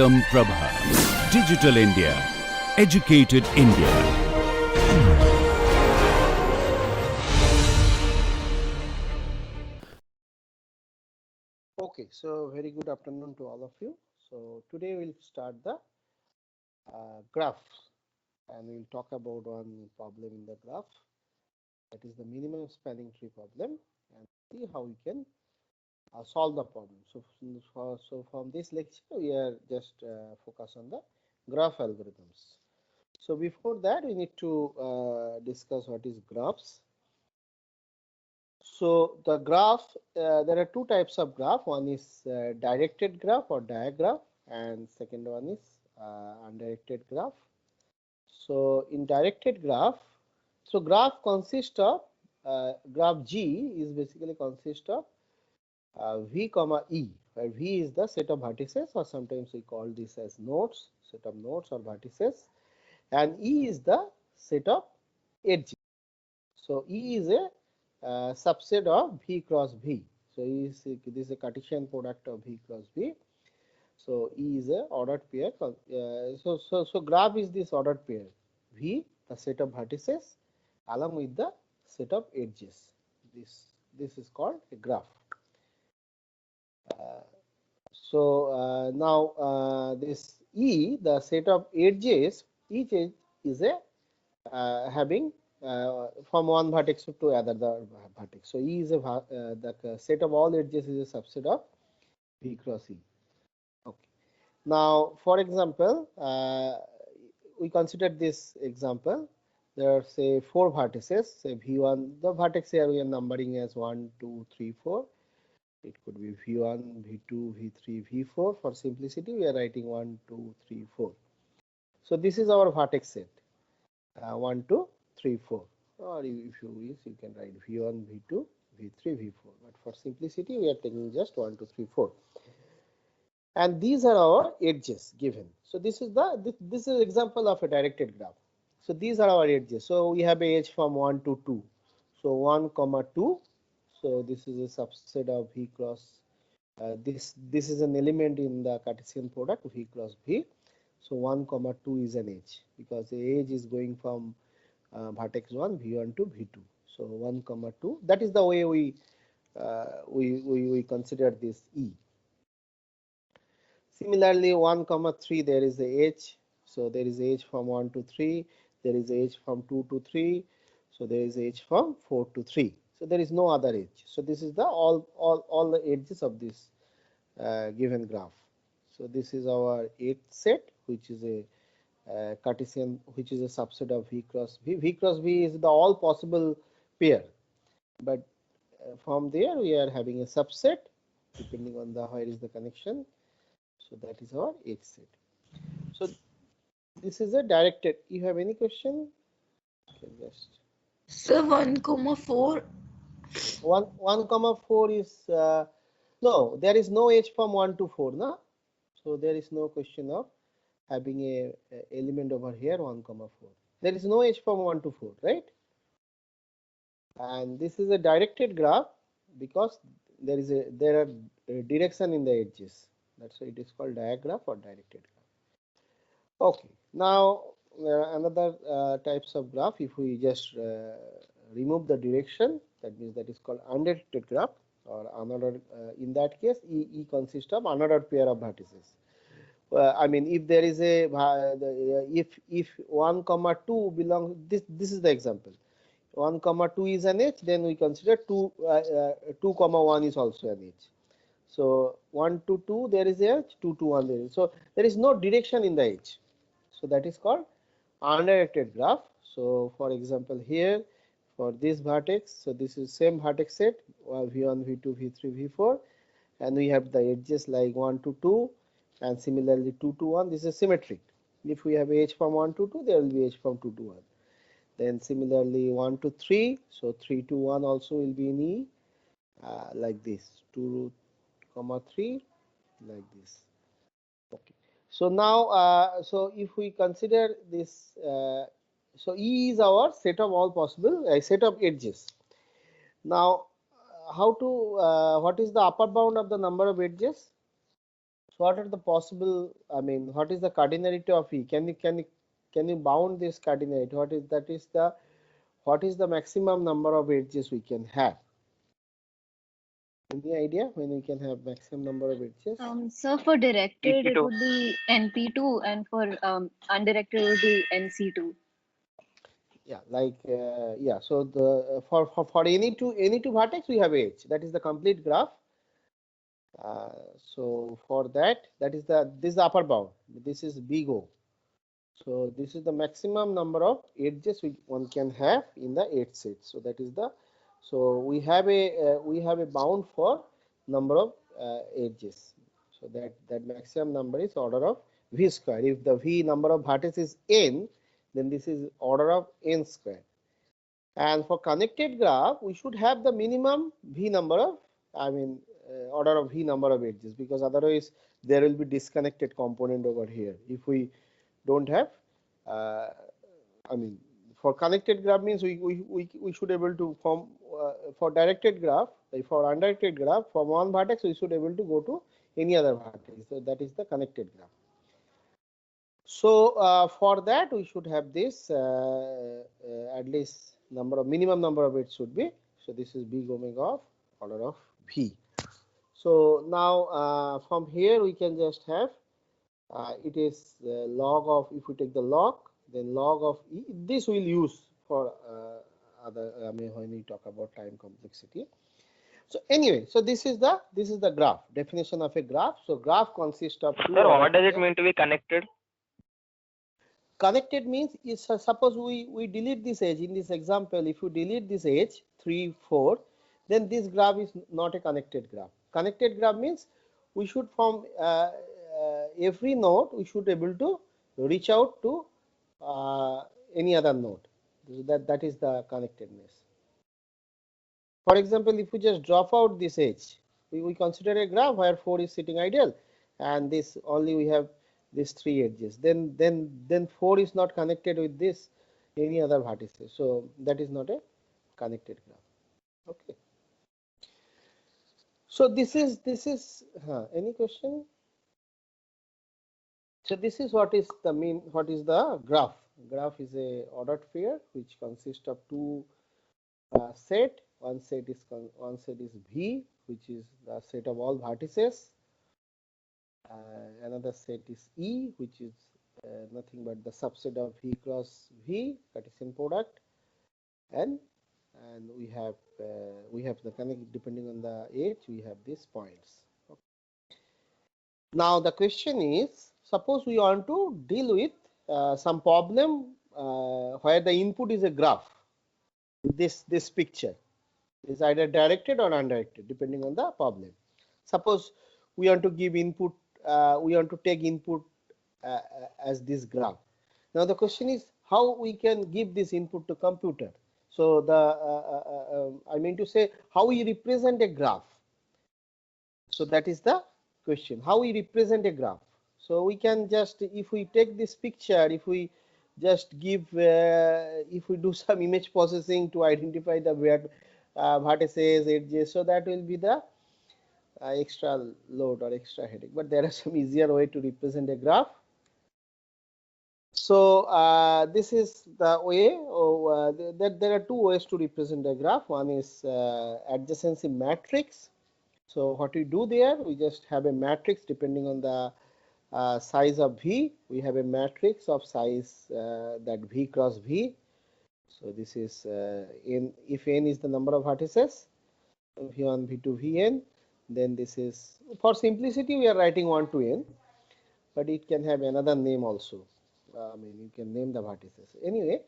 Ekam Prabha. Digital India. Educated India. Okay, so very good afternoon to all of you. So today we'll start the graph, and we'll talk about one problem in the graph, that is the minimum spanning tree problem, and see how we can solve the problem. So from this lecture we are just focus on the graph algorithms. So before that we need to discuss what is graphs. So the graph, there are two types of graph. One is directed graph or diagraph, and second one is undirected graph. So in directed graph, so graph consists of graph G is basically consists of V comma E, where V is the set of vertices, or sometimes we call this as nodes, set of nodes or vertices, and E is the set of edges. So E is a subset of V cross V. So this is a Cartesian product of V cross V. So E is a ordered pair. So graph is this ordered pair. V, the set of vertices, along with the set of edges. This is called a graph. Now this E, the set of edges, each edge is a having from one vertex to another vertex. So E is a the set of all edges is a subset of V cross E. Okay. Now, for example, we consider this example. There are say 4 vertices. Say V1. The vertex here we are numbering as 1, 2, 3, 4. It could be V1, V2, V3, V4. For simplicity, we are writing 1, 2, 3, 4. So this is our vertex set. 1, 2, 3, 4. Or if you wish, you can write V1, V2, V3, V4. But for simplicity, we are taking just 1, 2, 3, 4. And these are our edges given. So this is an example of a directed graph. So these are our edges. So we have a edge from 1 to 2. So 1 comma 2. So this is a subset of V cross. This is an element in the Cartesian product V cross V. So 1 comma 2 is an edge, because the edge is going from vertex 1 V1 to V2. So 1 comma 2. That is the way we consider this E. Similarly, 1 comma 3, there is a edge. So there is edge from 1 to 3. There is edge from 2 to 3. So there is edge from 4 to 3. So there is no other edge. So this is the all the edges of this given graph. So this is our edge set, which is a Cartesian, which is a subset of V cross V. V cross V is the all possible pair, but from there we are having a subset depending on the where is the connection. So that is our edge set. So this is a directed. You have any question? Okay, just So 1,4. 1 comma 4 is no. There is no edge from 1 to 4, no. So there is no question of having a element over here 1 comma 4. There is no edge from 1 to 4, right? And this is a directed graph because there are direction in the edges. That's why it is called diagraph or directed graph. Okay, now another types of graph. If we just remove the direction, that means that is called undirected graph, or another. In that case, E consists of another pair of vertices. I mean, if there is a if 1 comma 2 belongs, this is the example. 1 comma 2 is an edge, then we consider 2 comma 1 is also an edge. So 1 to 2 there is a edge, 2 to 1 there is. So there is no direction in the edge. So that is called undirected graph. So for example, here for this vertex, so this is same vertex set V1, V2, V3, V4, and we have the edges like 1 to 2, and similarly 2 to 1. This is symmetric. If we have edge from 1 to 2, there will be edge from 2 to 1. Then similarly 1 to 3, so 3 to 1 also will be in E, like this, 2 comma 3, like this. Okay. So now, so if we consider this, so E is our set of all possible set of edges. Now, how to what is the upper bound of the number of edges? So what are the possible, I mean, what is the cardinality of E? Can you bound this cardinality? What is the maximum number of edges we can have? Any idea when we can have maximum number of edges? So for directed, it EP2. would be NP2, and for undirected, it would be NC2. Yeah, like yeah. So the for any two vertex we have edge. That is the complete graph. So for that is this is the upper bound. This is big O. So this is the maximum number of edges one can have in the edge set. So that is the, so we have a bound for number of edges. So that maximum number is order of v square. If the v number of vertices is n, then this is order of n square. And for connected graph, we should have the minimum v number of, I mean, order of v number of edges, because otherwise there will be disconnected component over here if we don't have, I mean, for connected graph means we should able to form, for directed graph, for undirected graph, from one vertex we should able to go to any other vertex. So that is the connected graph. So for that we should have this at least minimum number of it should be. So this is big omega of order of v. So now from here we can just have it is log of, if we take the log, then log of E. This we'll use for other, I mean, when we talk about time complexity. So anyway, so this is the graph, definition of a graph. So graph consists of two. Sir, what does it mean to be connected? Connected means is suppose we delete this edge in this example. If you delete this edge 3, 4, then this graph is not a connected graph. Connected graph means we should from every node we should able to reach out to any other node. That is the connectedness. For example, if we just drop out this edge, we consider a graph where 4 is sitting ideal, and this only we have these 3 edges. Then 4 is not connected with this any other vertices. So that is not a connected graph. Okay. So this is any question? So this is what is the mean, what is the graph? Graph is a ordered pair which consists of two set. One set is V, which is the set of all vertices. Another set is E, which is nothing but the subset of V cross V, Cartesian product, and we have the connect, depending on the edge we have these points. Okay. Now the question is, suppose we want to deal with some problem where the input is a graph. This picture is either directed or undirected depending on the problem. Suppose we want to give input, we want to take input as this graph. Now the question is how we can give this input to computer. So the I mean to say how we represent a graph. So that is the question, how we represent a graph. So we can just, if we take this picture, if we just give, if we do some image processing to identify the vertices, edges, so that will be the extra load or extra headache. But there are some easier way to represent a graph. So this is the way. There are two ways to represent a graph. One is adjacency matrix. So what we do there, we just have a matrix depending on the size of V. We have a matrix of size that V cross V. So this is n, if n is the number of vertices, V1, V2, Vn, then this is, for simplicity we are writing 1 to n, but it can have another name also. I mean, you can name the vertices. Anyway,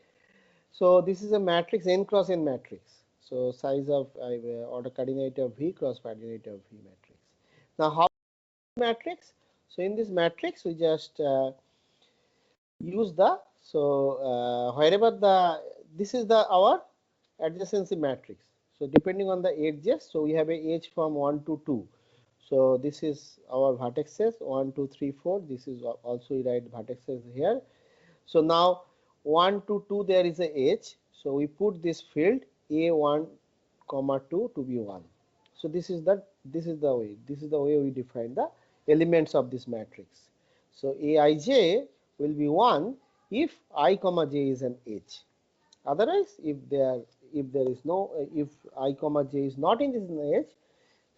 so this is a matrix, n cross n matrix. So size of order coordinate of V cross coordinate of V matrix. Now how matrix? So in this matrix we just use the, so wherever the, this is the our adjacency matrix. So depending on the edges, so we have a edge from 1 to 2. So this is our vertexes 1, 2, 3, 4. This is also we write vertexes here. So now 1 to 2 there is a edge. So we put this field A1, 2 to be 1. So this is the way we define the elements of this matrix. So Aij will be 1 if I comma j is an H. Otherwise, if there is no if I comma j is not in this H,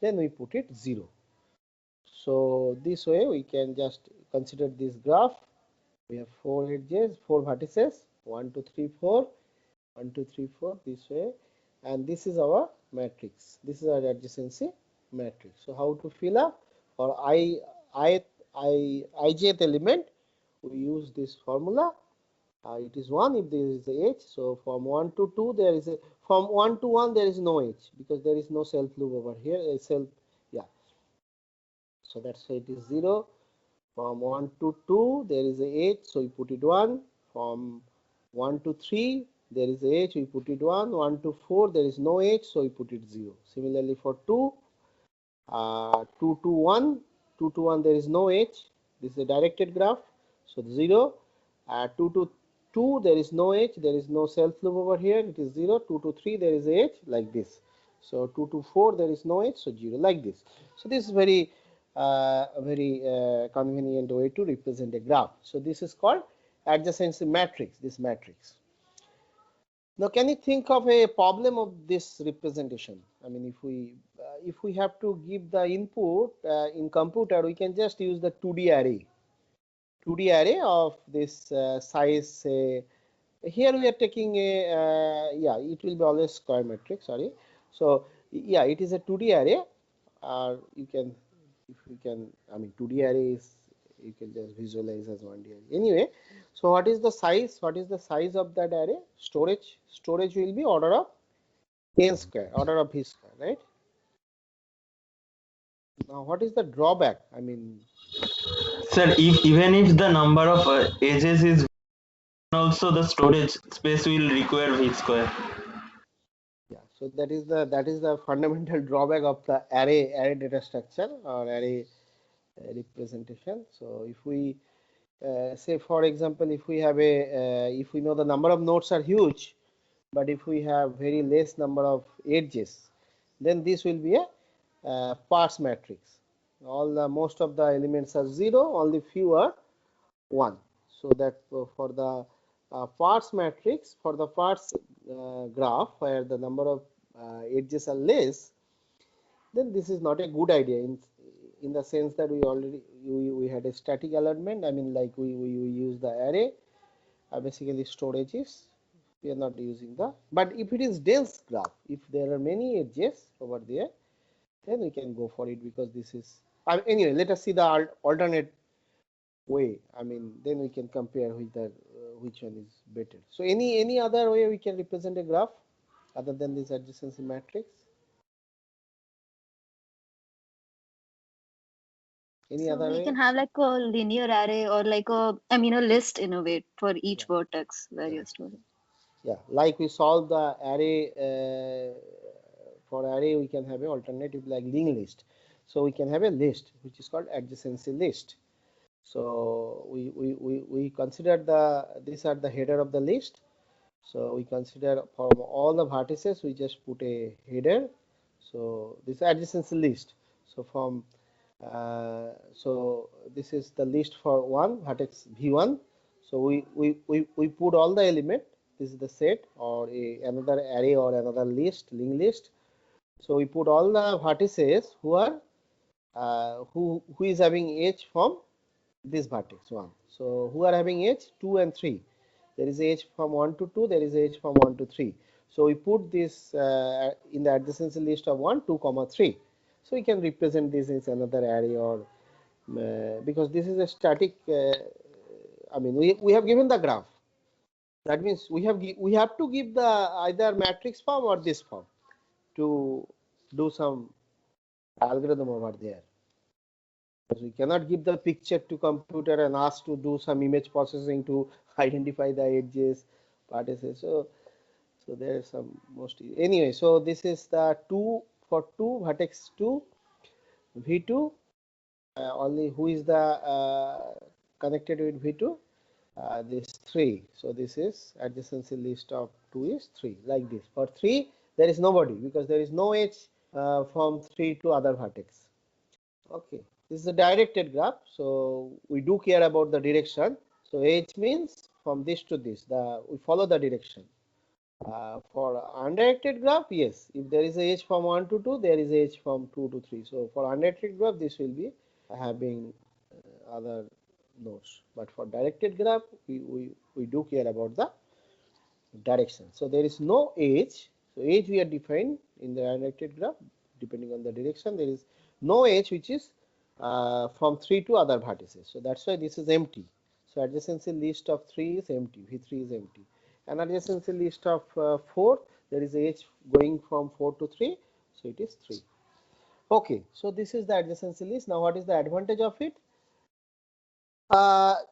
then we put it 0. So this way we can just consider this graph. We have 4 edges, 4 vertices, 1, 2, 3, 4, 1, 2, 3, 4 this way, and this is our matrix. This is our adjacency matrix. So how to fill up for ijth element? We use this formula. It is 1 if there is a H. So from 1 to 2 there is a, from 1 to 1 there is no H because there is no self loop over here. So that's why it is 0. From 1 to 2 there is a H, so we put it 1. From 1 to 3 there is a H, we put it 1. 1 to 4 there is no H, so we put it 0. Similarly for 2, 2 to 1, 2 to 1 there is no H. This is a directed graph, so 0. 2 to 2 there is no H, there is no self loop over here, it is 0. 2 to 3 there is a H, like this. So 2 to 4 there is no H, so 0, like this. So this is very convenient way to represent a graph. So this is called adjacency matrix, this matrix. Now can you think of a problem of this representation? I mean, if we have to give the input in computer, we can just use the 2D array. 2D array of this size. Here we are taking a it will be always square matrix. Sorry. So yeah, it is a 2D array. You can, if you can, I mean 2D array is, you can just visualize as 1D array. Anyway, so what is the size? What is the size of that array? Storage will be order of n square, order of v square, right? Now what is the drawback? I mean, Sir, even if the number of edges is also the storage space will require v square. yeah, so that is the fundamental drawback of the array data structure or array representation. So if we say, for example, if we have if we know the number of nodes are huge, but if we have very less number of edges, then this will be a sparse matrix. Most of the elements are 0, only few are 1. So that for the sparse matrix, for the sparse graph where the number of edges are less, then this is not a good idea in the sense that we had a static alignment. I mean, like we use the array, basically storages. We are not using the, but if it is dense graph, if there are many edges over there, then we can go for it, because this is, anyway, let us see the alternate way. I mean, then we can compare with the which one is better. So any other way we can represent a graph other than this adjacency matrix? Any So other we way? can have like a linear array or like a amino list in a way for each vertex where you're storing. Yeah, like we solve the array, for array we can have an alternative like linked list. So we can have a list which is called adjacency list. So we consider these are the header of the list. So we consider from all the vertices we just put a header. So this adjacency list. So from so this is the list for one vertex v1. So we put all the element. This is the set or another array or another list, linked list. So we put all the vertices who are who is having h from this vertex 1. So who are having h 2 and 3. There is h from 1 to 2. There is h from 1 to 3. So we put this in the adjacency list of 1, 2, 3. So we can represent this as another array, or because this is a static. I mean, we have given the graph. That means we have to give the either matrix form or this form to do some algorithm over there. Because we cannot give the picture to computer and ask to do some image processing to identify the edges, vertices. So there is some anyway. So this is the 2 for 2 vertex 2 v2. Only who is the connected with v2? This 3. So this is adjacency list of 2 is 3, like this. For 3 there is nobody, because there is no h from 3 to other vertex. Okay. This is a directed graph, so we do care about the direction. So H means from this to this, we follow the direction. For undirected graph, yes, if there is a H from 1 to 2, there is a H from 2 to 3. So for undirected graph, this will be having other nodes. But for directed graph, we do care about the direction. So there is no edge. So edge we are defined in the undirected graph depending on the direction. There is no edge which is from 3 to other vertices. So that's why this is empty. So adjacency list of 3 is empty. V3 is empty. And adjacency list of 4, there is a edge going from 4 to 3. So it is 3. Okay. So this is the adjacency list. Now what is the advantage of it?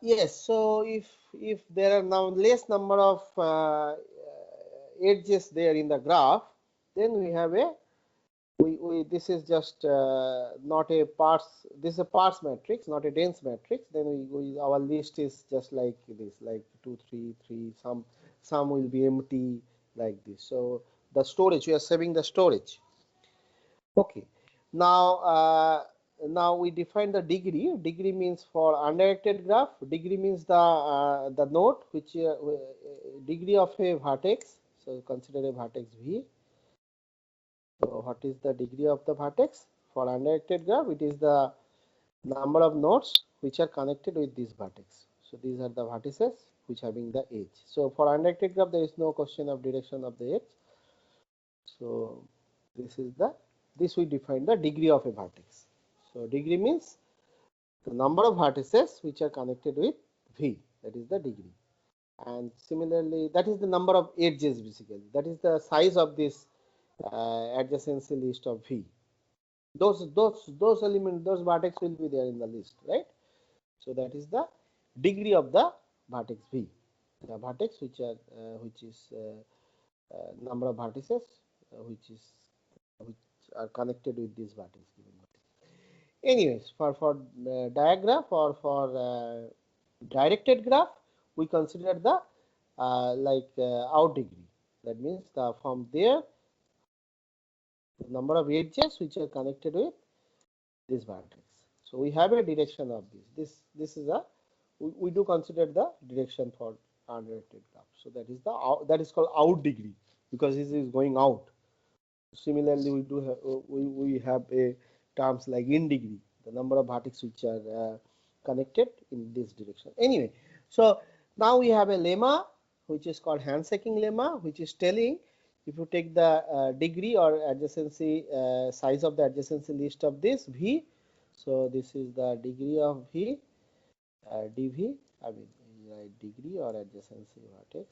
Yes, so if there are now less number of edges there in the graph, then we have a this is just not a parse, this is a parse matrix, not a dense matrix. Then our list is just like this, like 2 3 3, some will be empty like this. So the storage, we are saving the storage. Okay, now now we define the degree. Degree means for undirected graph. Degree means the node which degree of a vertex. So consider a vertex V. So what is the degree of the vertex for undirected graph? It is the number of nodes which are connected with this vertex. So these are the vertices which having the edge. So for undirected graph, there is no question of direction of the edge. So this is the, this we define the degree of a vertex. So degree means the number of vertices which are connected with V, that is the degree. And similarly, that is the number of edges basically. That is the size of this adjacency list of V. Those elements, those vertex will be there in the list, right? So that is the degree of the vertex V. The vertex which is number of vertices which are connected with this vertex. Anyways, for diagraph or for directed graph, we consider the out degree. That means from there the number of edges which are connected with this vertex. So we have a direction of this. This is a, we do consider the direction for undirected graph. So that is the that is called out degree because this is going out. Similarly, we do have we have a terms like in degree, the number of vertices which are connected in this direction. Anyway, so now we have a lemma which is called handshaking lemma, which is telling if you take the degree or adjacency size of the adjacency list of this V. So this is the degree of V, dV. I mean, degree or adjacency vertex.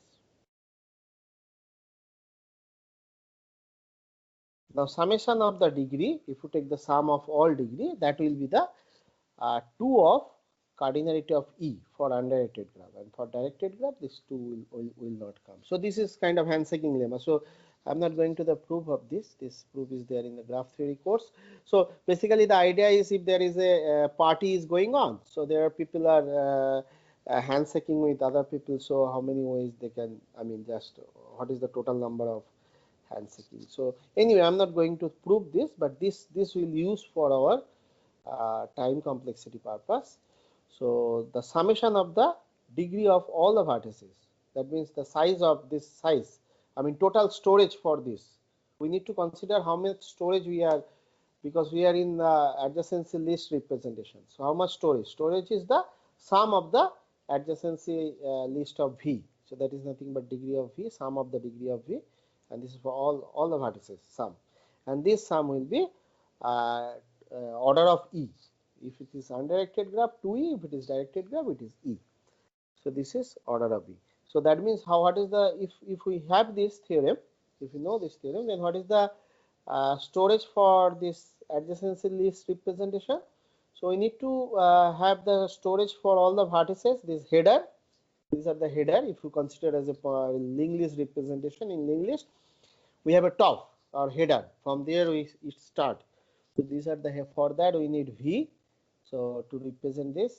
Now summation of the degree, if you take the sum of all degree, that will be the 2 of cardinality of E for undirected graph, and for directed graph this 2 will not come. So this is kind of handshaking lemma. So I'm not going to the proof of this. This proof is there in the graph theory course. So basically the idea is if there is a party is going on, so there are people are handshaking with other people. So how many ways they can, I mean, just what is the total number of handshaking. So anyway, I'm not going to prove this, but this will use for our time complexity purpose. So the summation of the degree of all the vertices, that means the size of this size, I mean total storage for this. We need to consider how much storage we are, because we are in the adjacency list representation. So how much storage? Storage is the sum of the adjacency list of V. So that is nothing but degree of V, sum of the degree of V, and this is for all the vertices sum, and this sum will be order of E. If it is undirected graph, 2E. If it is directed graph, it is E. So this is order of E. So that means what is the, if we have this theorem, if you know this theorem, then what is the storage for this adjacency list representation? So we need to have the storage for all the vertices. This header, these are the header. If you consider as a linked list representation, in linked list we have a top or header. From there we start. So these are the, for that we need V. So to represent this,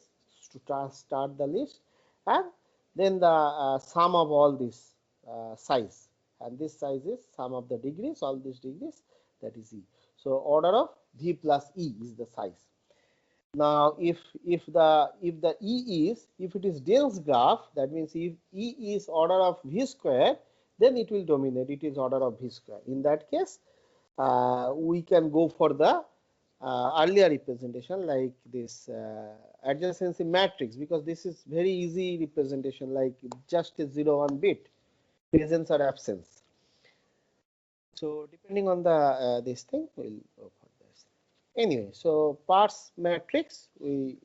to start the list, and then the sum of all this size, and this size is sum of the degrees, all these degrees, that is E. So order of V plus E is the size. Now, if the E is, if it is dense graph, that means if E is order of V square, then it will dominate. It is order of V square. In that case, we can go for the earlier representation like this adjacency matrix, because this is very easy representation, like just a 0 1 bit, presence or absence. So depending on the this thing, we'll go for this. Anyway, so parse matrix, we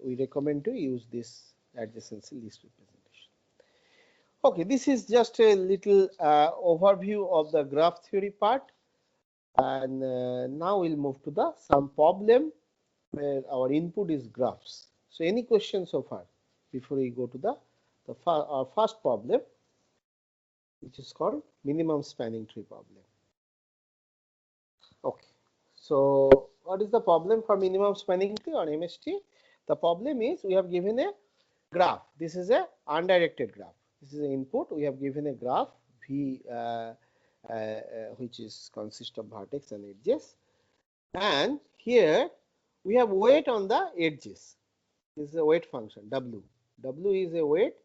recommend to use this adjacency list representation. Okay, this is just a little overview of the graph theory part, and now we'll move to the some problem where our input is graphs. So any questions so far before we go to our first problem, which is called minimum spanning tree problem. Okay, so what is the problem for minimum spanning tree or MST? The problem is we have given a graph. This is a undirected graph. This is an input. We have given a graph V, which is consist of vertex and edges, and here we have weight on the edges. This is a weight function W. W is a weight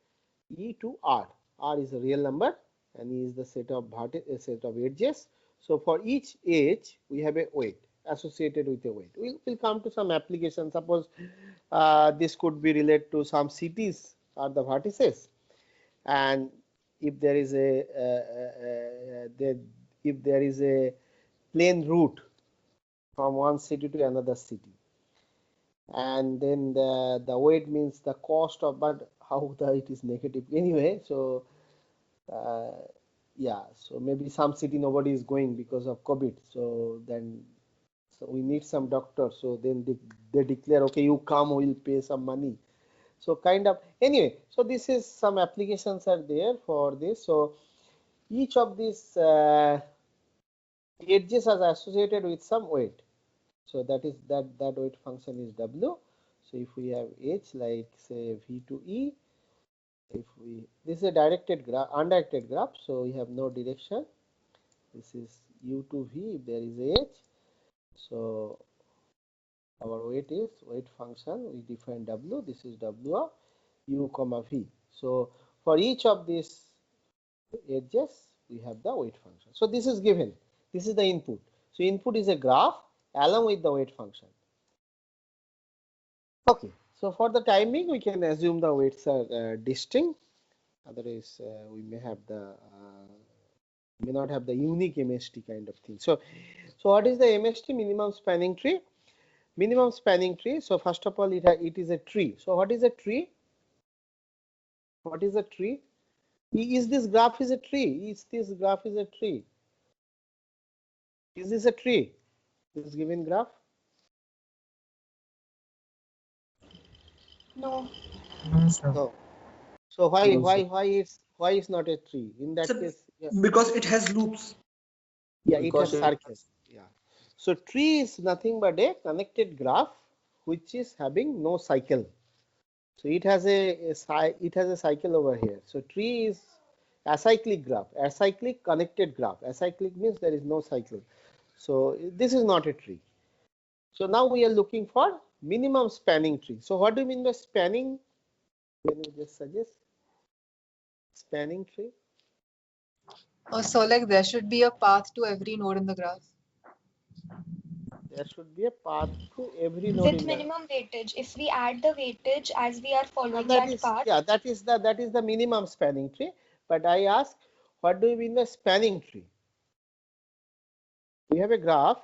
E to R. R is a real number and E is the set of edges. So for each edge we have a weight associated with a weight. We'll come to some application. Suppose this could be related to some cities or the vertices, and if there is a plain route from one city to another city, and then the weight means the cost of, but how it is negative anyway. So yeah, so maybe some city nobody is going because of COVID, so we need some doctor, so then they declare, okay, you come, we'll pay some money. So kind of, anyway, so this is some applications are there for this. So each of these edges are associated with some weight. So that is that weight function is W. So if we have H like say V to E, this is a directed graph, undirected graph, so we have no direction. This is U to V if there is H. So our weight is weight function, we define W. This is W of U comma V. So for each of these edges we have the weight function. So this is given. This is the input. So input is a graph along with the weight function. Okay, so for the timing we can assume the weights are distinct. Otherwise we may have may not have the unique MST kind of thing. So what is the MST, minimum spanning tree? Minimum spanning tree. So first of all, it is a tree. So what is a tree? What is a tree? Is this graph is a tree? Is this graph is a tree? Is this a tree? This given graph? No. No. So why it's not a tree? In that case, yeah. Because it has loops. Yeah, Because it has circles. Yeah. So tree is nothing but a connected graph which is having no cycle. So it has a cycle over here. So tree is acyclic graph, acyclic connected graph. Acyclic means there is no cycle. So this is not a tree. So now we are looking for minimum spanning tree. So what do you mean by spanning? Can you just suggest spanning tree? So like there should be a path to every node in the graph. There should be a path to every node. With minimum weightage. If we add the weightage as we are following that path. Yeah, that is the minimum spanning tree. But I ask, what do you mean by spanning tree? We have a graph,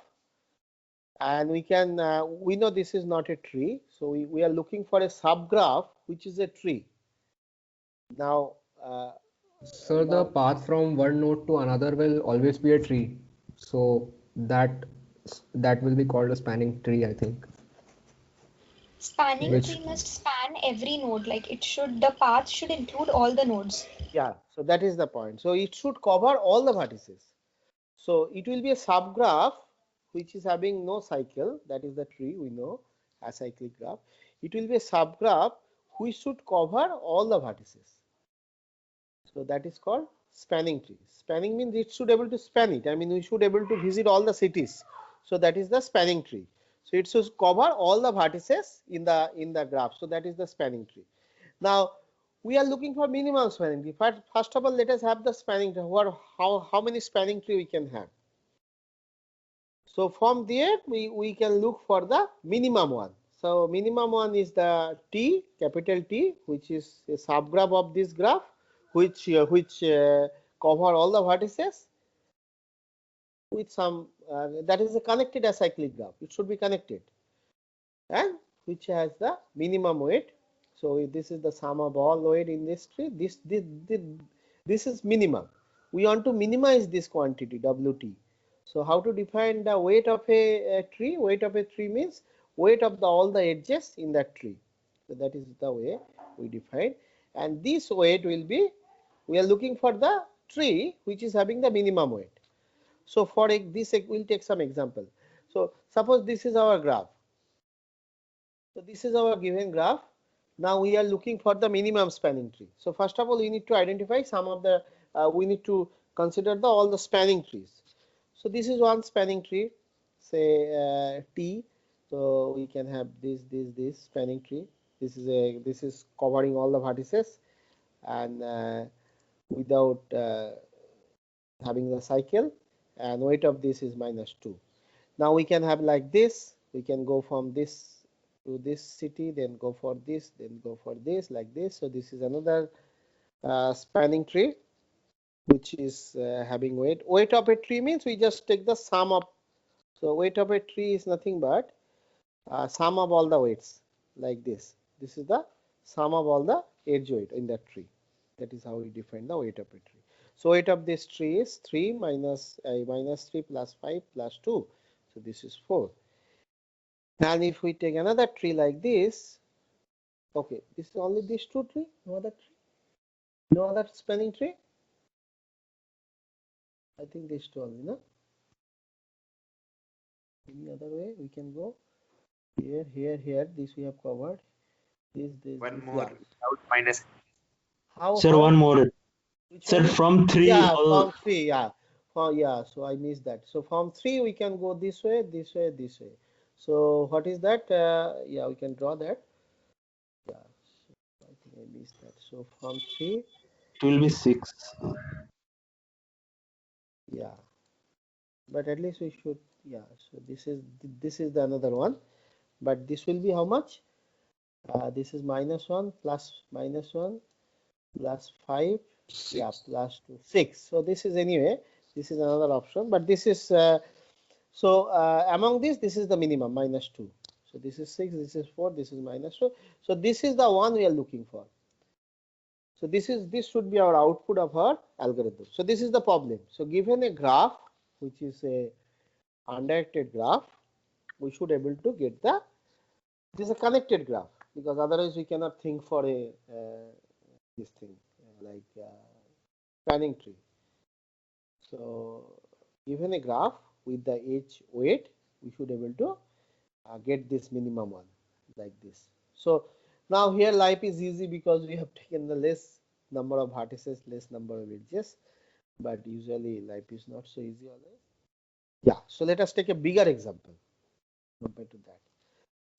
and we can we know this is not a tree, so we are looking for a subgraph which is a tree. Now, sir, the path from one node to another will always be a tree, so that will be called a spanning tree, I think. Spanning tree must span every node, like the path should include all the nodes. Yeah, so that is the point. So it should cover all the vertices. So it will be a subgraph which is having no cycle, that is the tree, we know, acyclic graph. It will be a subgraph which should cover all the vertices. So that is called spanning tree. Spanning means it should able to span it. I mean, we should able to visit all the cities. So that is the spanning tree. So it should cover all the vertices in the graph. So that is the spanning tree. Now we are looking for minimum spanning tree. First of all, let us have the spanning tree. How many spanning tree we can have? So from there we can look for the minimum one. So minimum one is the T, capital T, which is a subgraph of this graph, which cover all the vertices with some that is a connected acyclic graph. It should be connected, and which has the minimum weight. So this is the sum of all weight in this tree. This is minimum. We want to minimize this quantity WT. So how to define the weight of a tree? Weight of a tree means weight of all the edges in that tree. So that is the way we define. And this weight will be, we are looking for the tree which is having the minimum weight. So for this, we'll take some example. So suppose this is our graph. So this is our given graph. Now we are looking for the minimum spanning tree. So first of all, we need to identify some of the, we need to consider all the spanning trees. So this is one spanning tree, say T. So we can have this spanning tree. This is covering all the vertices and without having the cycle, and weight of this is -2. Now we can have like this. We can go from this to this city, then go for this, then go for this, like this. So this is another spanning tree which is having weight. Weight of a tree means we just take the sum of. So weight of a tree is nothing but sum of all the weights, like this. This is the sum of all the edge weight in that tree. That is how we define the weight of a tree. So weight of this tree is 3 minus 3 plus 5 plus 2. So this is 4. And if we take another tree like this, okay, this is only this two tree, no other tree, no other spanning tree. I think this two only, no? Any other way we can go? Here, here, here. This we have covered. This. One this, more yeah. without minus. Sir, one more. Which Sir, one? from 3. Yeah, from 3. Yeah. Yeah. So I missed that. So from 3 we can go this way, this way, this way. So what is that? Yeah, we can draw that. Yeah. So I think I missed that. So from 3. It will be 6. Yeah. But at least we should. Yeah. So this is the another one. But this will be how much? This is -1 plus -1 plus 5. Yeah, plus 2, 6. So this is anyway. This is another option. But this is among this is the minimum -2. So this is 6. This is 4. This is -2. So this is the one we are looking for. So this should be our output of our algorithm. So this is the problem. So given a graph which is a undirected graph, we should able to get this is a connected graph, because otherwise we cannot think for a this thing like spanning tree. So given a graph with the edge weight, we should able to get this minimum one like this. So now here life is easy because we have taken the less number of vertices, less number of edges, but usually life is not so easy always. Yeah, so let us take a bigger example compared to that.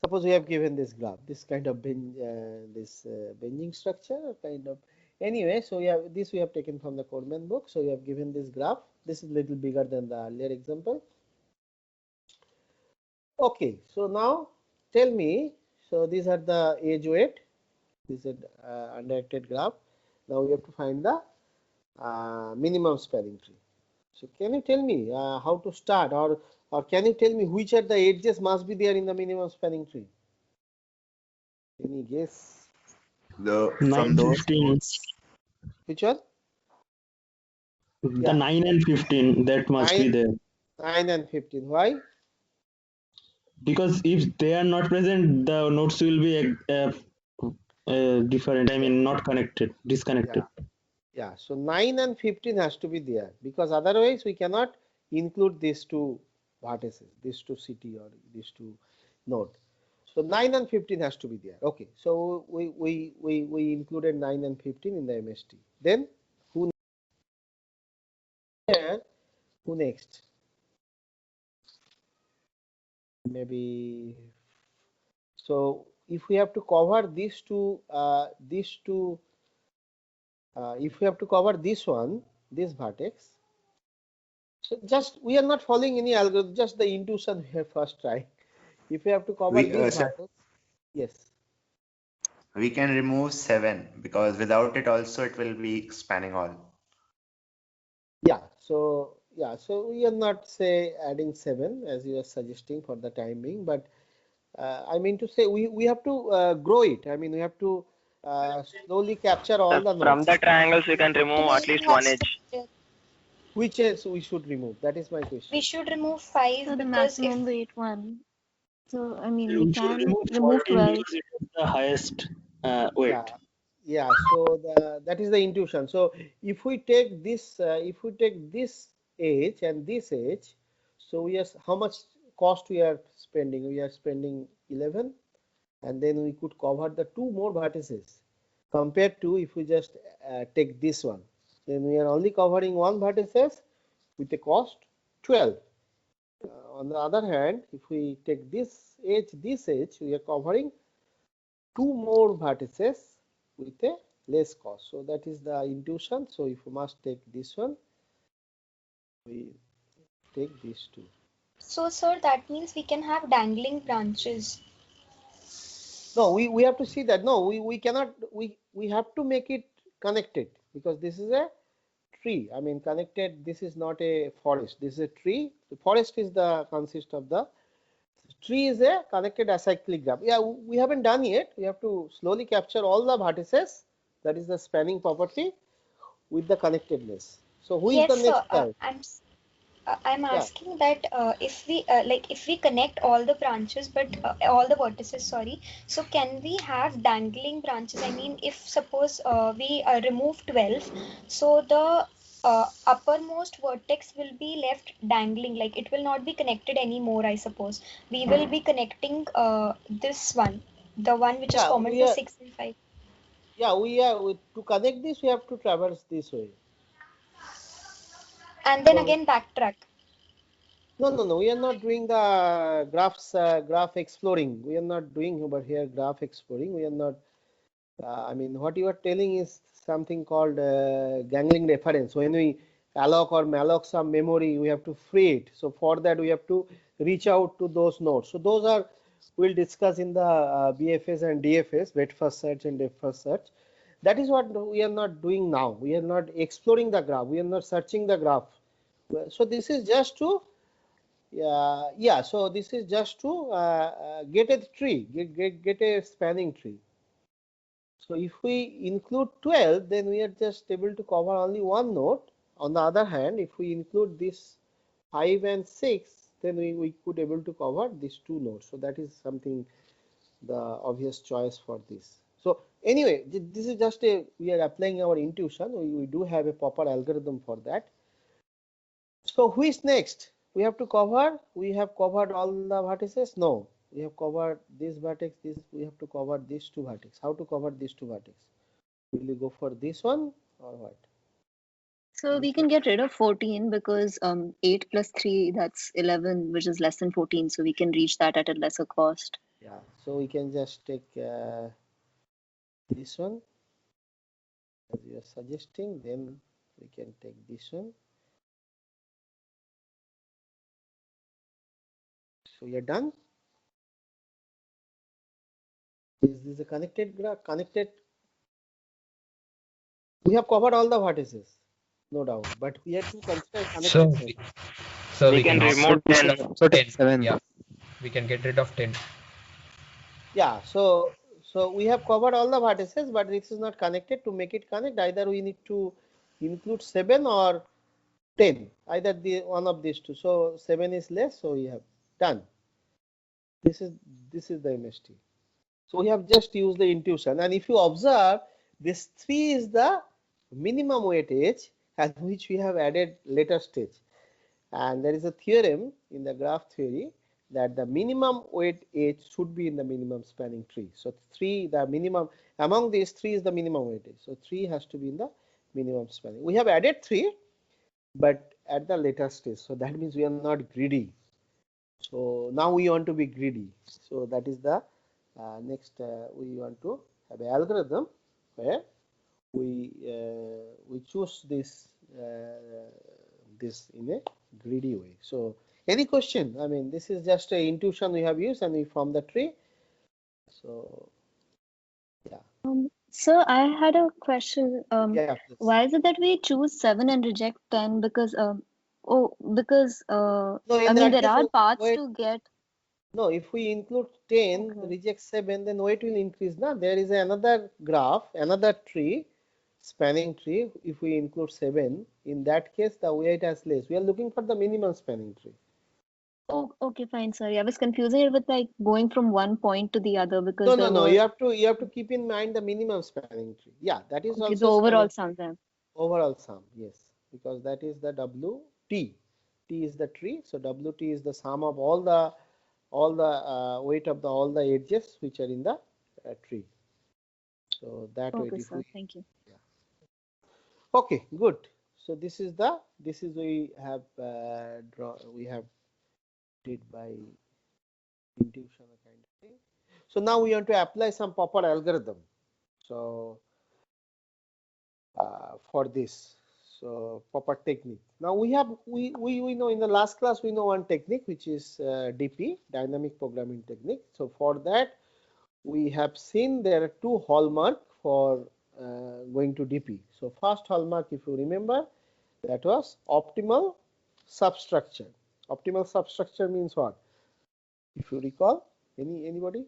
Suppose we have given this graph, this kind of bending structure, kind of. Anyway, so we have taken from the Coleman book. So we have given this graph. This is a little bigger than the earlier example. Okay, so now tell me. So these are the edge weight. This is undirected graph. Now we have to find the minimum spanning tree. So can you tell me how to start, or can you tell me which are the edges must be there in the minimum spanning tree? Any guess? From those 15. Which one? The Yeah. 9 and 15, that must be 9, there. 9 and 15. Why? Because if they are not present, the nodes will be different. I mean, not connected, disconnected. Yeah. So 9 and 15 has to be there, because otherwise we cannot include these two vertices, these two city or these two node. So 9 and 15 has to be there. Okay. So we included 9 and 15 in the MST. Then who next? maybe. So if we have to cover if we have to cover this one, this vertex, so just we are not following any algorithm, just the intuition we have first try. If we have to cover We this sir, vertex, yes, we can remove 7 because without it also it will be spanning all. yeah. So we are not say adding 7 as you are suggesting for the time being, but I mean to say we have to grow it. I mean we have to slowly capture all the From nodes. the triangles, we can remove at Remaining least have one edge. structure. Which edge we should remove? That is my We question. should remove 5 So the because if maximum weight one. So I mean, we You should can remove remove 14 12. because it is the highest weight. Yeah, yeah. So that is the intuition. So if we take this edge and this edge, so we are how much cost we are spending? We are spending 11, and then we could cover the two more vertices compared to if we just take this one. Then we are only covering one vertices with a cost 12. On the other hand, if we take this edge, we are covering two more vertices with a less cost. So that is the intuition. So if we must take this one, we take these two. so, sir, that means we can have dangling branches. No, we have to see that. No, we cannot, we have to make it connected because this is a tree. I mean, connected, this is not a forest. This is a tree. The forest is the consist of the tree is a connected acyclic graph. Yeah, we haven't done yet. We have to slowly capture all the vertices. That is the spanning property with the connectedness. So who is the Yes, next sir. guy? I'm Yeah, asking that if we connect all the branches, but all the vertices, sorry. So can we have dangling branches? I mean, if suppose we remove 12, so the uppermost vertex will be left dangling, like it will not be connected anymore, I suppose. We will be connecting this one, the one which is yeah, common we to are. 6 and 5. Yeah, to connect this, we have to traverse this way. And then So again backtrack. no. We are not doing the graph exploring. We are not doing over here graph exploring. We are not. I mean, what you are telling is something called gangling reference. When we alloc or malloc some memory, we have to free it. So for that, we have to reach out to those nodes. So those are we'll discuss in the BFS and DFS, wait first search and depth first search. That is what we are not doing now. We are not exploring the graph. We are not searching the graph. So this is just to yeah. So this is just to get a tree, get a spanning tree. So if we include 12, then we are just able to cover only one node. On the other hand, if we include this 5 and 6, then we could able to cover these two nodes. So that is something the obvious choice for this. So anyway, this is just we are applying our intuition. We do have a proper algorithm for that. So who is next? We have to cover. We have covered all the vertices. No, we have covered this vertex. We have to cover these two vertex. How to cover these two vertex? Will you go for this one or what? So we can get rid of 14 because 8 plus 3, that's 11, which is less than 14. So we can reach that at a lesser cost. Yeah. So we can just take this one as you are suggesting. Then we can take this one. So we are done. Is this a connected graph? Connected. We have covered all the vertices, no doubt. But we have to consider So, connected. so We we can can remove 10. also 10. Yeah, we can get rid of 10. Yeah. So we have covered all the vertices, but this is not connected. To make it connect, either we need to include 7 or 10. Either the one of these two. So 7 is less. So we have done. This is the MST. So we have just used the intuition, and if you observe, this 3 is the minimum weight edge at which we have added later stage, and there is a theorem in the graph theory that the minimum weight edge should be in the minimum spanning tree. So 3, the minimum among these 3 is the minimum weight edge. So 3 has to be in the minimum spanning. We have added 3, but at the later stage. So that means we are not greedy. So now we want to be greedy. So that is the next. We want to have an algorithm where we choose this in a greedy way. So any question? I mean, this is just a intuition we have used and we form the tree. So yeah. So I had a question. Yeah. Why is it that we choose 7 and reject 10? Because because No, I in mean that there case, are paths wait. to get. No, if we include 10, Okay. reject 7, then weight will increase. Now there is another graph, another tree, spanning tree. If we include 7, in that case the weight has less. We are looking for the minimum spanning tree. Oh, okay, fine. Sorry, I was confusing it with like going from one point to the other because No, there no, no. were You have to keep in mind the minimum spanning tree. Yeah, that is okay, the also overall spanning sum then. overall sum. Yes, because that is the WT. T is the tree, so WT is the sum of all the weight of all the edges which are in the tree. So that way, Okay, if sir. we Thank you. okay, good. So this is we have did by intuition kind of thing. So now we want to apply some proper algorithm. So for this, so proper technique. Now we know in the last class we know one technique which is DP, dynamic programming technique. So for that we have seen there are two hallmark for going to DP. So first hallmark, if you remember, that was optimal substructure. Optimal substructure means what? If you recall, anybody?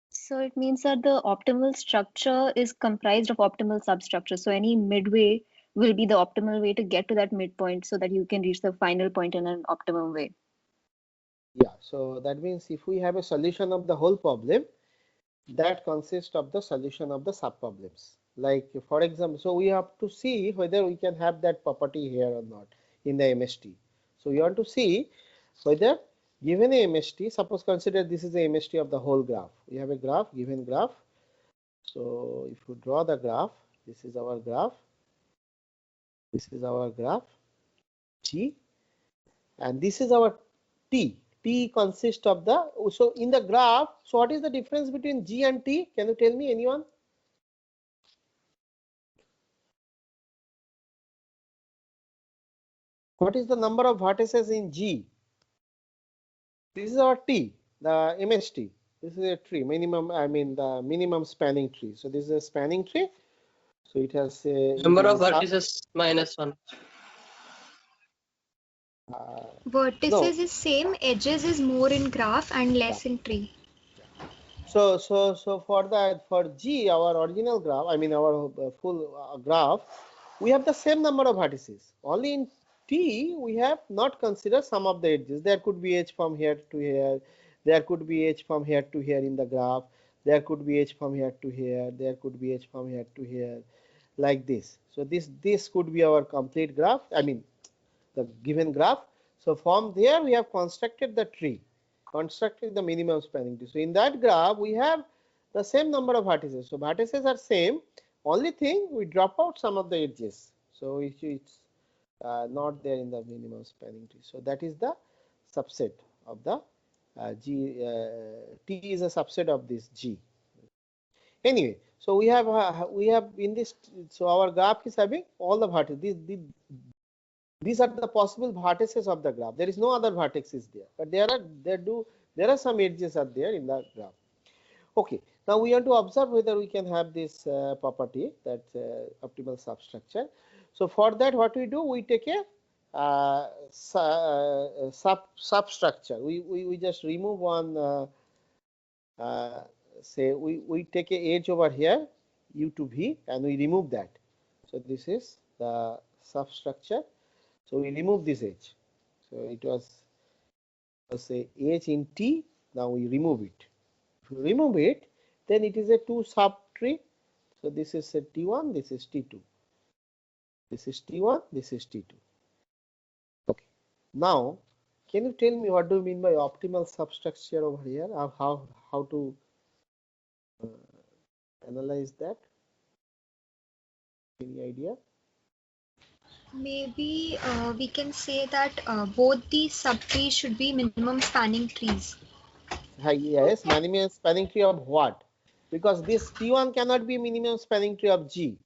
So it means that the optimal structure is comprised of optimal substructure. So any midway will be the optimal way to get to that midpoint so that you can reach the final point in an optimum way. Yeah, so that means if we have a solution of the whole problem, that consists of the solution of the sub problems. Like for example, so we have to see whether we can have that property here or not in the MST. So we want to see whether given a MST, suppose consider this is the MST of the whole graph. We have a graph, given graph. So if you draw the graph, this is our graph. This is our graph G, and this is our T. T consists of the, so in the graph, so what is the difference between G and T? Can you tell me, anyone? What is the number of vertices in G? This is our T, the MST. This is a tree, minimum, I mean the minimum spanning tree. So this is a spanning tree. So it has a Number of vertices -1. No. Vertices is same, edges is more in graph and less in tree. So for G, our original graph, I mean our full graph, we have the same number of vertices. Only in T we have not considered some of the edges. There could be edge from here to here. There could be edge from here to here in the graph. There could be edge from here to here. There could be edge from here to here, like this. So this could be our complete graph. I mean the given graph. So from there we have constructed the tree, constructed the minimum spanning tree. So in that graph we have the same number of vertices. So vertices are same. Only thing we drop out some of the edges. So it's not there in the minimum spanning tree. So that is the subset of the G. T is a subset of this G. Anyway, so we have in this. So our graph is having all the vertices. These are the possible vertices of the graph. There is no other vertex is there, but there are some edges are there in the graph. Okay, now we want to observe whether we can have this property, that optimal substructure. So for that, what we do, we take a substructure. We just remove one. Say we take a edge over here, U to V, and we remove that. So this is the substructure. So we remove this edge. So it was say edge in T. Now we remove it. If you remove it, then it is a two sub tree. So this is a T1, this is T2. This is T1, this is T2. Okay. Now, can you tell me what do you mean by optimal substructure over here? How to analyze that? Any idea? Maybe we can say that both the subtrees should be minimum spanning trees. Yes, minimum spanning tree of what? Because this T1 cannot be minimum spanning tree of G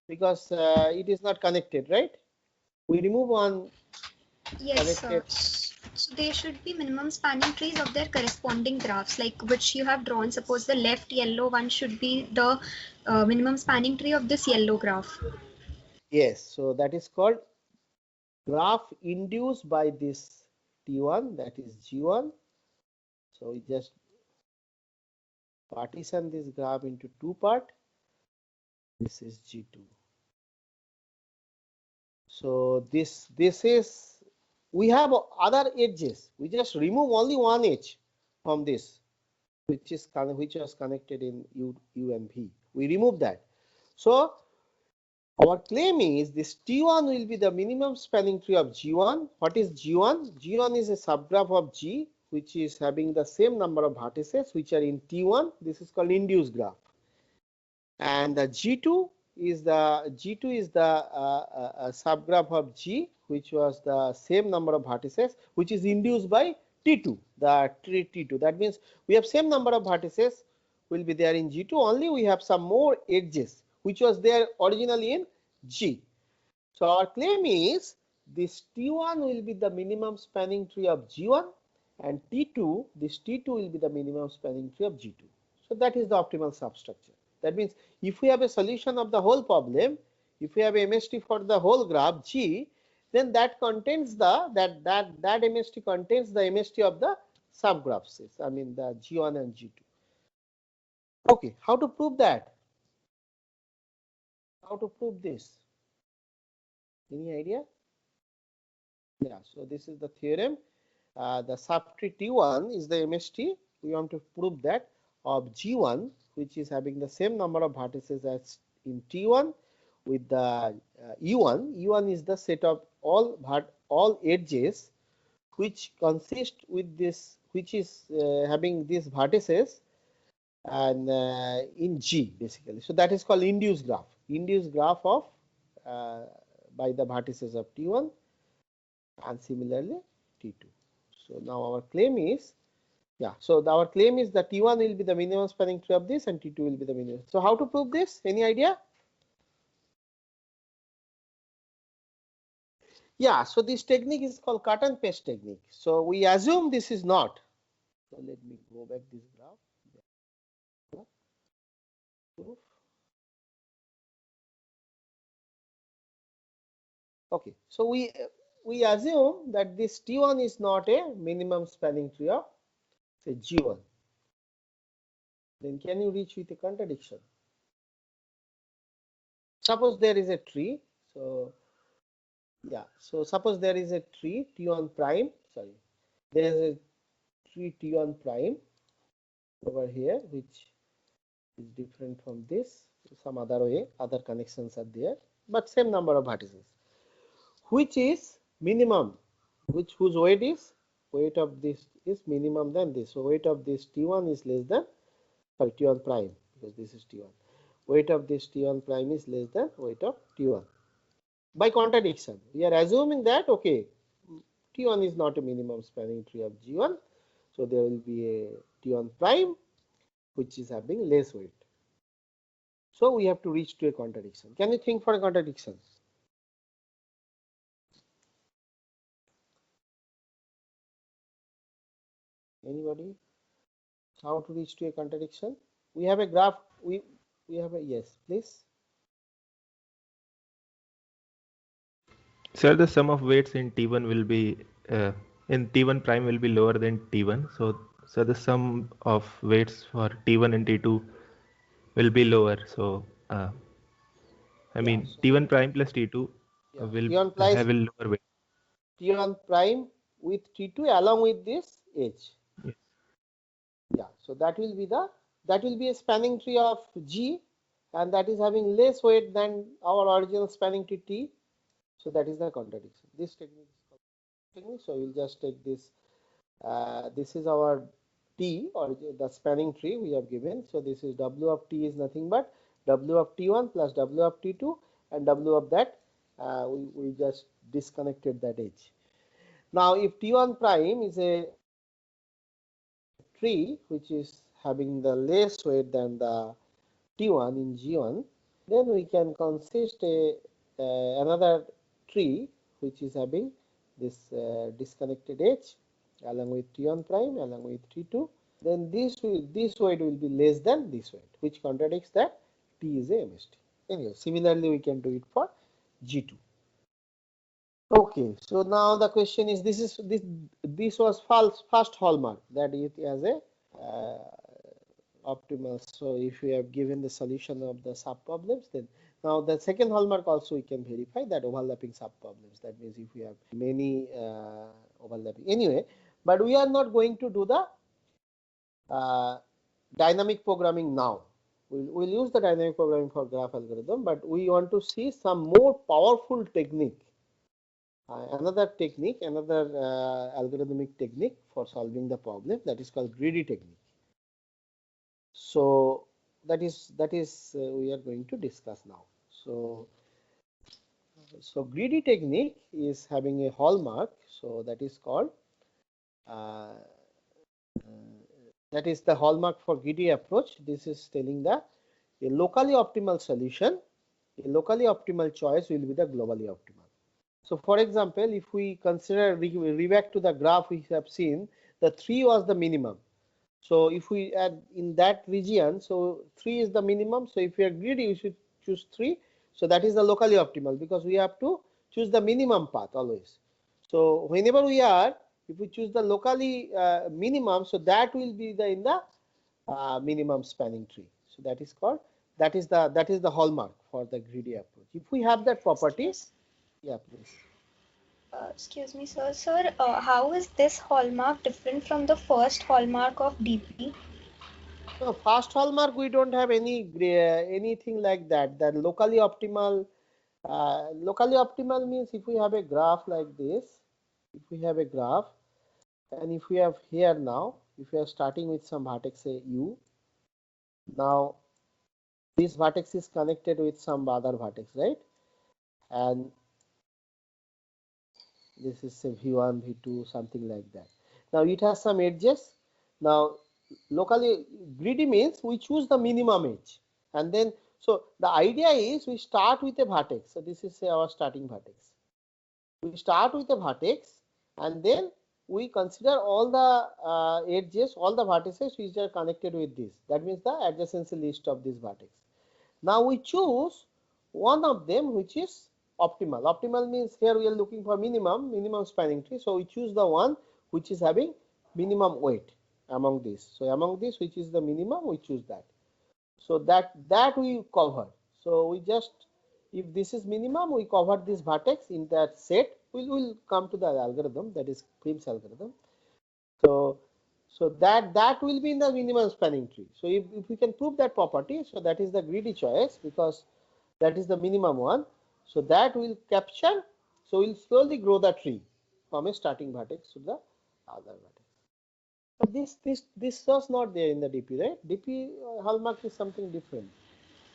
because it is not connected, right? We remove one Yes, connected. so they should be minimum spanning trees of their corresponding graphs, like which you have drawn. Suppose the left yellow one should be the minimum spanning tree of this yellow graph. Yes, so that is called graph induced by this T1, that is G1. So we just partition this graph into two parts. This is G2. So this is, we have other edges. We just remove only one edge from this, which was connected in U and V. We remove that. So our claim is this T1 will be the minimum spanning tree of G1. What is G1? G1 is a subgraph of G which is having the same number of vertices which are in T1. This is called induced graph. And the G2 is the subgraph of G which was the same number of vertices which is induced by T2, the tree T2. That means we have same number of vertices will be there in G2, only we have some more edges which was there originally in G. So our claim is this T1 will be the minimum spanning tree of G1 and T2, this T2 will be the minimum spanning tree of G2. So that is the optimal substructure. That means if we have a solution of the whole problem, if we have a MST for the whole graph G, then that contains the that MST contains the MST of the subgraphs. I mean the G1 and G2. Okay, how to prove that? How to prove this? Any idea? Yeah, so this is the theorem. The subtree T1 is the MST. We want to prove that of G1, which is having the same number of vertices as in T1 with the E1. E1 is the set of all edges which consist with this, which is having these vertices and in G basically. So that is called induced graph. Induced graph of by the vertices of T1 and similarly T2. So now our claim is, our claim is that T1 will be the minimum spanning tree of this and T2 will be the minimum. So how to prove this? Any idea? Yeah, so this technique is called cut and paste technique. So we assume this is not. So let me go back this graph. Okay, so we assume that this T1 is not a minimum spanning tree of say G1. Then can you reach with a contradiction? Suppose there is a tree. So yeah, so suppose there is a tree T1 prime. Sorry, there is a tree T1 prime over here, which is different from this. Some other way, other connections are there, but same number of vertices. Which is minimum? Whose weight of this is minimum than this. So weight of this T1 is less than T1 prime, because this is T1. Weight of this T1 prime is less than weight of T1. By contradiction, we are assuming that okay, T1 is not a minimum spanning tree of G1, so there will be a T1 prime which is having less weight. So we have to reach to a contradiction. Can you think for a contradiction? Anybody? How to reach to a contradiction? We have a graph. We have a, yes, please. Sir, the sum of weights in T1 will be in T1 prime will be lower than T1. So the sum of weights for T1 and T2 will be lower. So I mean T1 prime plus T2 will have a lower weight. T1 prime with T2 along with this edge. Yes. Yeah, so that will be a spanning tree of G, and that is having less weight than our original spanning tree T. So that is the contradiction. This technique is called technique. So we'll just take this. This is our T, or the spanning tree we have given. So this is W of T is nothing but W of T1 plus W of T2 and W of that we just disconnected that edge. Now, if T1 prime is a tree which is having the less weight than the T1 in G1, then we can consist another tree which is having this disconnected edge along with T1 prime along with T2. Then this weight will be less than this weight, which contradicts that T is a MST. Anyway, similarly we can do it for G2. Okay, so now the question is, this was first hallmark, that it has a optimal. So if we have given the solution of the sub problems, then now the second hallmark also we can verify, that overlapping sub problems. That means if we have many overlapping. Anyway, but we are not going to do the dynamic programming now. We'll use the dynamic programming for graph algorithm, but we want to see some more powerful technique. Another technique, another algorithmic technique for solving the problem, that is called greedy technique. So that is we are going to discuss now. So greedy technique is having a hallmark. So that is called that is the hallmark for greedy approach. This is telling the a locally optimal solution, a locally optimal choice will be the globally optimal. So for example, if we consider back to the graph we have seen, the 3 was the minimum. So if we add in that region, so 3 is the minimum. So if we are greedy, we should choose 3. So that is the locally optimal, because we have to choose the minimum path always. So whenever we are, if we choose the locally minimum, so that will be in the minimum spanning tree. So that is called, that is the hallmark for the greedy approach. If we have that property, yeah, please. Excuse me, sir. Sir, how is this hallmark different from the first hallmark of DP? So first hallmark, we don't have anything like that. That locally optimal means if we have a graph like this, if we have a graph, and if we have here now, if we are starting with some vertex say U, now this vertex is connected with some other vertex, right? And this is say V1, V2, something like that. Now it has some edges. Now locally greedy means we choose the minimum edge, and then so the idea is we start with a vertex. So this is say our starting vertex. We start with a vertex, and then we consider all the edges, all the vertices which are connected with this. That means the adjacency list of this vertex. Now we choose one of them which is optimal. Optimal means here we are looking for minimum spanning tree. So we choose the one which is having minimum weight among these. So among this, which is the minimum, we choose that. So that we cover. So we just, if this is minimum, we cover this vertex in that set. We will come to the algorithm, that is Prim's algorithm. So that will be in the minimum spanning tree. So if we can prove that property, so that is the greedy choice, because that is the minimum one. So that will capture. So we'll slowly grow the tree from a starting vertex to the other vertex. But this was not there in the DP, right? DP hallmark is something different.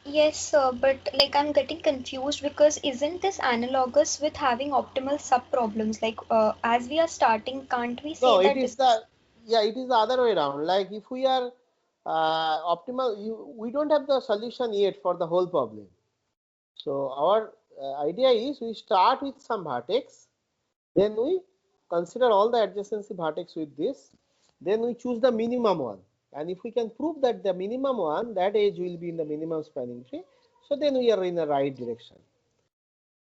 Yes, sir, but like I'm getting confused, because isn't this analogous with having optimal sub problems? Like as we are starting, can't we say No, that it is the other way around. Like if we are optimal, we don't have the solution yet for the whole problem. So our idea is we start with some vertex, then we consider all the adjacency vertex with this, then we choose the minimum one, and if we can prove that the minimum one, that edge will be in the minimum spanning tree, so then we are in the right direction.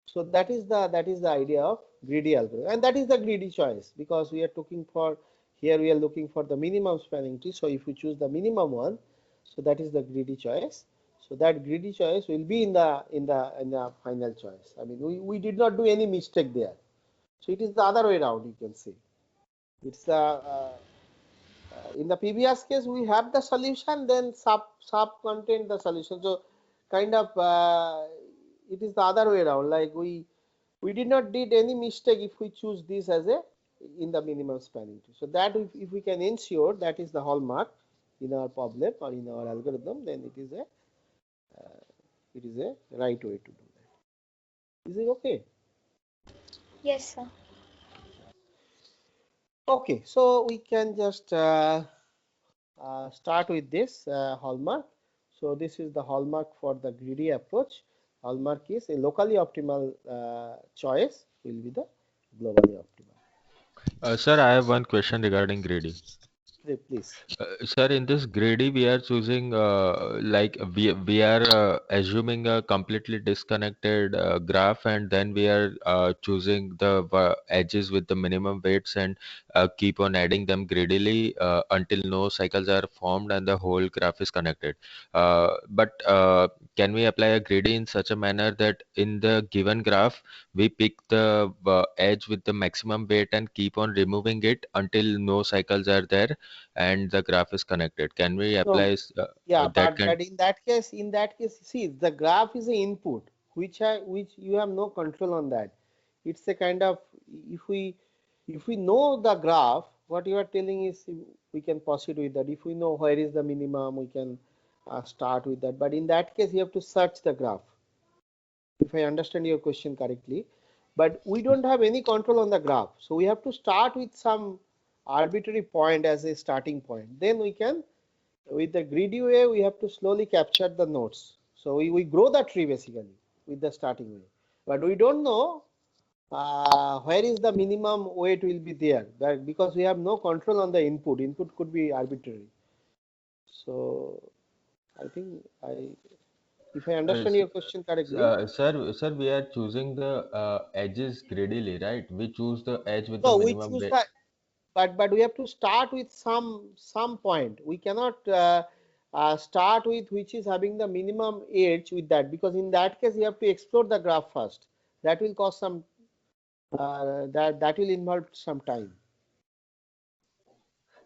So that is the idea of greedy algorithm, and that is the greedy choice, because we are looking for, here we are looking for the minimum spanning tree. So if we choose the minimum one, so that is the greedy choice. So that greedy choice will be in the final choice. I mean, we did not do any mistake there. So it is the other way around, you can say. It's the in the previous case we have the solution, then sub contain the solution. So kind of it is the other way around. Like we did not did any mistake if we choose this as a in the minimum spanning tree. So that if we can ensure that is the hallmark in our problem or in our algorithm, then it is a right way to do that. Is it okay? Yes, sir. Okay, so we can just start with this hallmark. So this is the hallmark for the greedy approach. Hallmark is a locally optimal choice will be the globally optimal. Sir, I have one question regarding greedy. Please. Sir, in this greedy, we are choosing like we are assuming a completely disconnected graph, and then we are choosing the edges with the minimum weights and keep on adding them greedily until no cycles are formed and the whole graph is connected. But can we apply a greedy in such a manner that in the given graph we pick the edge with the maximum weight and keep on removing it until no cycles are there and the graph is connected? Can we So apply yeah, that kind? but in that case, see, the graph is an input which you have no control on that. It's a kind of, if we know the graph, what you are telling is we can proceed with that. If we know where is the minimum, we can start with that. But in that case, you have to search the graph, if I understand your question correctly. But we don't have any control on the graph, so we have to start with some arbitrary point as a starting point. Then we can, with the greedy way, we have to slowly capture the nodes. So we grow the tree basically with the starting way, but we don't know where is the minimum weight will be there, because we have no control on the input. Input could be arbitrary. So I think if I understand your question correctly. Sir, we are choosing the edges greedily, right? We choose the edge with the No, we minimum choose weight. that, but we have to start with some point. We cannot start with which is having the minimum edge with that, because in that case you have to explore the graph first. That will cause some that will involve some time.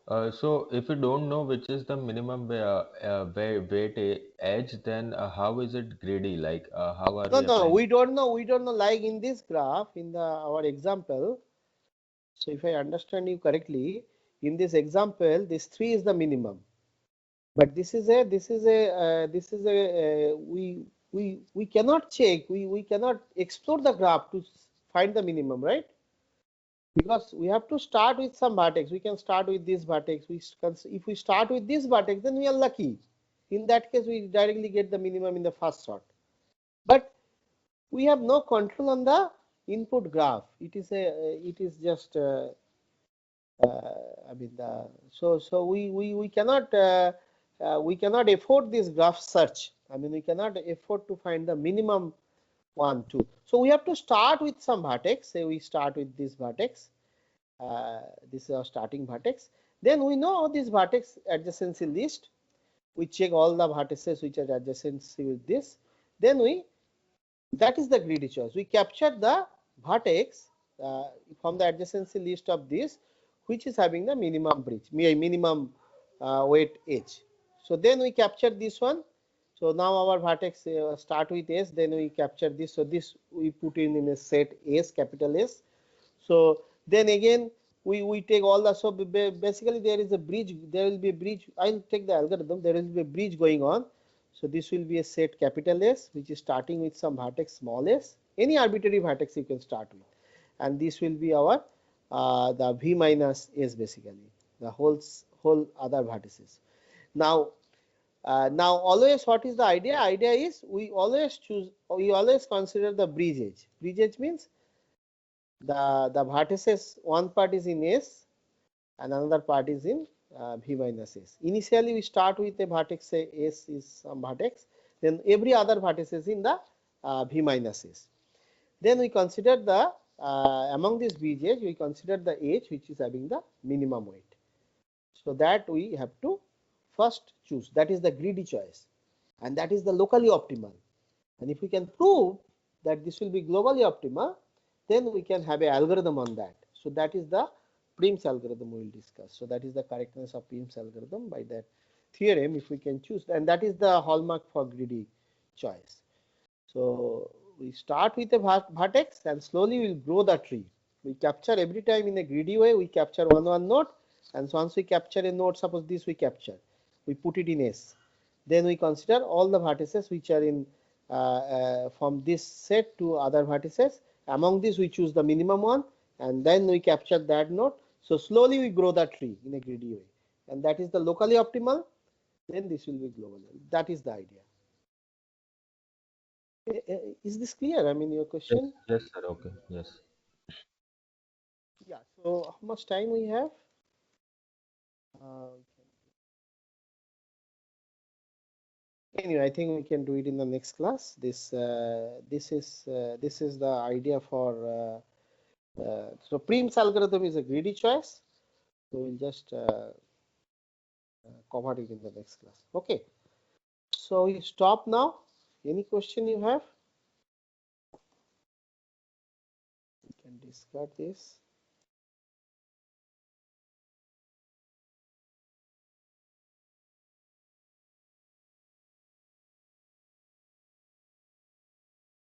So if you don't know which is the minimum weight edge, then how is it greedy? Like how are we No, applying? we don't know. We don't know. Like in this graph, in our example. So if I understand you correctly, in this example, this 3 is the minimum. But this is a we cannot check, we cannot explore the graph to find the minimum, right? Because we have to start with some vertex. We can start with this vertex. If we start with this vertex, then we are lucky. In that case, we directly get the minimum in the first sort. But we have no control on the input graph. It is just I mean so we cannot afford this graph search. I mean, we cannot afford to find the minimum 1 2. So we have to start with some vertex. Say we start with this vertex. This is our starting vertex. Then we know this vertex adjacency list. We check all the vertices which are adjacency with this. Then that is the greedy choice. We capture the vertex from the adjacency list of this, which is having the minimum minimum weight edge. So then we capture this one. So now our vertex start with S, then we capture this. So this we put in a set S, capital S. So then again we take all the, so basically there is a bridge, there will be a bridge. I'll take the algorithm, there will be a bridge going on. So this will be a set capital S, which is starting with some vertex small s, any arbitrary vertex you can start with, and this will be our the v minus s, basically the whole other vertices. Now always what is the idea? Idea is we always consider the bridge edge. Bridge edge means the vertices, one part is in S and another part is in V minus S. Initially we start with a vertex, say S is some vertex, then every other vertex is in the V minus S. Then we consider the among these bridge edge, we consider the edge which is having the minimum weight. So that we have to first choose. That is the greedy choice, and that is the locally optimal. And if we can prove that this will be globally optimal, then we can have an algorithm on that. So that is the Prim's algorithm we will discuss. So that is the correctness of Prim's algorithm by that theorem, if we can choose, and that is the hallmark for greedy choice. So we start with a vertex and slowly we will grow the tree. We capture every time in a greedy way, we capture one node, and so once we capture a node, suppose this we capture, we put it in S. Then we consider all the vertices which are in from this set to other vertices. Among these, we choose the minimum one, and then we capture that node. So slowly we grow the tree in a greedy way, and that is the locally optimal. Then this will be global. That is the idea. Is this clear? I mean, your question? Yes, sir. Okay. Yes. Yeah. So how much time we have? Anyway, I think we can do it in the next class. This is the idea for so Prim's algorithm is a greedy choice. So we'll just cover it in the next class. Okay. So we stop now. Any question you have? You can discard this.